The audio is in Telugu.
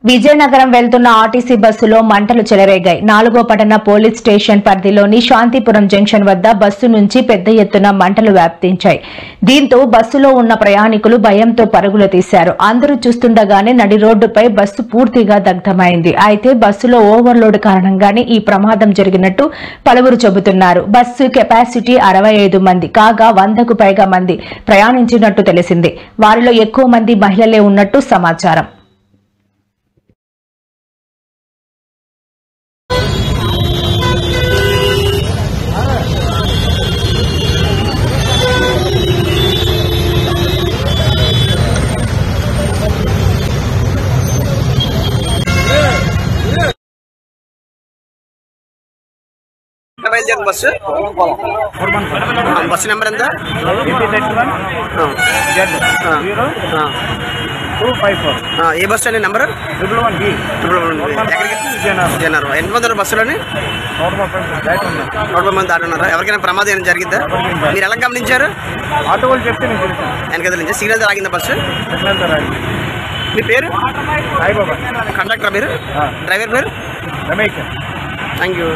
విజయనగరం వెళ్తున్న ఆర్టీసీ బస్సులో మంటలు చెలరేగాయి. 4వ పట్టణ పోలీస్ స్టేషన్ పరిధిలోని శాంతిపురం జంక్షన్ వద్ద బస్సు నుంచి పెద్ద ఎత్తున మంటలు వ్యాపించాయి. దీంతో బస్సులో ఉన్న ప్రయాణికులు భయంతో పరుగులు తీశారు. అందరూ చూస్తుండగానే నడి రోడ్డుపై బస్సు పూర్తిగా దగ్ధమైంది. అయితే బస్సులో ఓవర్లోడ్ కారణంగానే ఈ ప్రమాదం జరిగినట్టు పలువురు చెబుతున్నారు. బస్సు కెపాసిటీ 65 మంది కాగా 100కు పైగా మంది ప్రయాణించినట్టు తెలిసింది. వారిలో ఎక్కువ మంది మహిళలే ఉన్నట్టు సమాచారం. బస్సు బస్సు నెంబర్ ఎంత? ఏ బస్సు అండి నెంబర్? జనరు. ఎంతమంది బస్సులోని? 130 మంది దాటున్నారా? ఎవరికైనా ప్రమాదం ఏమైనా జరిగిందా? మీరు ఎలా గమనించారు? ఆటో వాళ్ళు చెప్తే వెనక నుంచి సిగ్నల్ ఆగిందా బస్సు? మీ పేరు? సాయిబాబా. కండక్టర్ మీరు? డ్రైవర్ పేరు? రమేష్. Thank you.